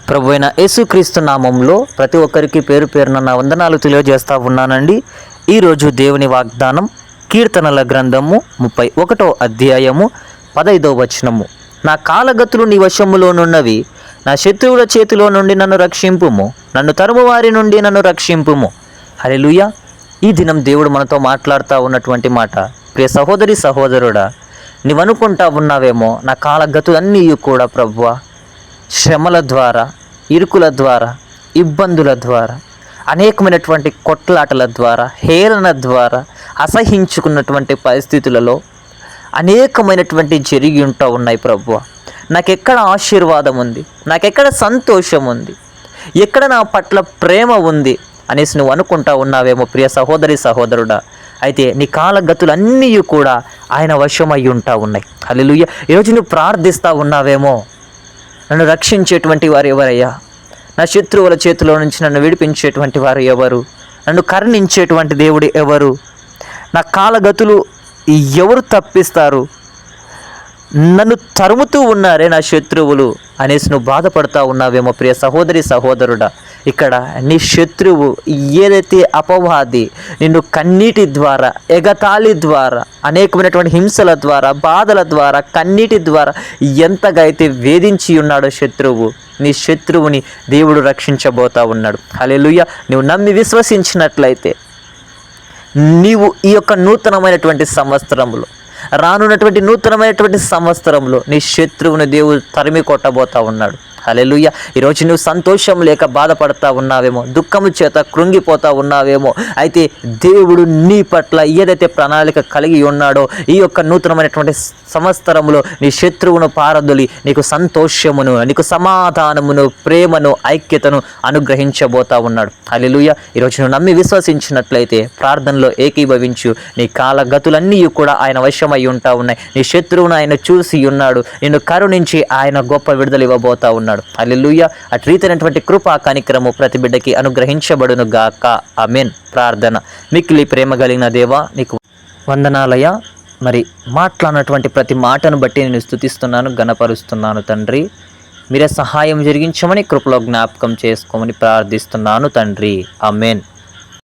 ప్రభువైన యేసుక్రీస్తు నామంలో ప్రతి ఒక్కరికి పేరు పేరున నా వందనాలు తెలియజేస్తా ఉన్నానండి. ఈరోజు దేవుని వాగ్దానం కీర్తనల గ్రంథము 31వ అధ్యాయము 15వ వచనము. నా కాలగతులు నీ వశములోనున్నవి, నా శత్రువుల చేతిలో నుండి నన్ను రక్షింపుము, నన్ను తరుము వారి నుండి నన్ను రక్షింపుము. హల్లెలూయా. ఈ దినం దేవుడు మనతో మాట్లాడుతూ ఉన్నటువంటి మాట, ప్రియ సహోదరి సహోదరుడా, నీవనుకుంటా ఉన్నావేమో నా కాలగతులన్నీ కూడా ప్రభువా శ్రమల ద్వారా, ఇరుకుల ద్వారా, ఇబ్బందుల ద్వారా, అనేకమైనటువంటి కొట్లాటల ద్వారా, హేళన ద్వారా, అసహించుకున్నటువంటి పరిస్థితులలో అనేకమైనటువంటి జరిగి ఉంటూ ఉన్నాయి ప్రభువా. నాకెక్కడ ఆశీర్వాదం ఉంది, నాకెక్కడ సంతోషం ఉంది, ఎక్కడ నా పట్ల ప్రేమ ఉంది అనేసి నువ్వు అనుకుంటా ఉన్నావేమో ప్రియ సహోదరి సహోదరుడా. అయితే నీ కాలగతులన్నీ కూడా ఆయన వశమై ఉంటా ఉన్నాయి. హల్లెలూయా. ఈరోజు నువ్వు ప్రార్థిస్తూ ఉన్నావేమో, నన్ను రక్షించేటువంటి వారు ఎవరయ్యా, నా శత్రువుల చేతిలో నుంచి నన్ను విడిపించేటువంటి వారు ఎవరు, నన్ను కరుణించేటువంటి దేవుడు ఎవరు, నా కాలగతులు ఎవరు తప్పిస్తారు, నన్ను తరుముతూ ఉన్నారే నా శత్రువులు అనేసి నువ్వు బాధపడుతూ ఉన్నావేమో ప్రియ సహోదరి సహోదరుడా. ఇక్కడ నీ శత్రువు ఏదైతే అపవాది నిన్ను కన్నీటి ద్వారా, ఎగతాళి ద్వారా, అనేకమైనటువంటి హింసల ద్వారా, బాధల ద్వారా, కన్నీటి ద్వారా ఎంతగా అయితే వేధించి ఉన్నాడో శత్రువు, నీ శత్రువుని దేవుడు రక్షించబోతా ఉన్నాడు. హల్లెలూయా. నువ్వు నమ్మి విశ్వసించినట్లయితే నీవు ఈ యొక్క నూతనమైనటువంటి సంవత్సరంలో, రానున్నటువంటి నూతనమైనటువంటి సంవత్సరంలో నీ శత్రువుని దేవుడు తరిమి కొట్టబోతా ఉన్నాడు. హల్లెలూయా. ఈరోజు నువ్వు సంతోషం లేక బాధపడతా ఉన్నావేమో, దుఃఖము చేత కృంగిపోతా ఉన్నావేమో. అయితే దేవుడు నీ పట్ల ఏదైతే ప్రణాళిక కలిగి ఉన్నాడో ఈ యొక్క నూతనమైనటువంటి సంవత్సరంలో నీ శత్రువును పారదొలి నీకు సంతోషమును, నీకు సమాధానమును, ప్రేమను, ఐక్యతను అనుగ్రహించబోతా ఉన్నాడు. హల్లెలూయా. ఈరోజు నువ్వు నమ్మి విశ్వసించినట్లయితే ప్రార్థనలో ఏకీభవించు. నీ కాలగతులన్నీ కూడా ఆయన వశమై ఉంటా ఉన్నాయి. నీ శత్రువును ఆయన చూసి ఉన్నాడు, నిన్ను కరుణించి ఆయన గొప్ప విడుదల ఇవ్వబోతా ఉన్నాడు. హల్లెలూయా. అటు రీతినటువంటి కృపా కనికరము ప్రతి బిడ్డకి అనుగ్రహించబడును గాక. ఆమేన్. ప్రార్థన. మిక్కిలి ప్రేమ కలిగిన దేవా, నీకు వందనాలయ్యా. మరి మాట్లాడినటువంటి ప్రతి మాటను బట్టి నేను స్తుతిస్తున్నాను, ఘనపరుస్తున్నాను తండ్రి. మీరే సహాయం జరిగించమని, కృపలో జ్ఞాపకం చేసుకోమని ప్రార్థిస్తున్నాను తండ్రి. ఆమేన్.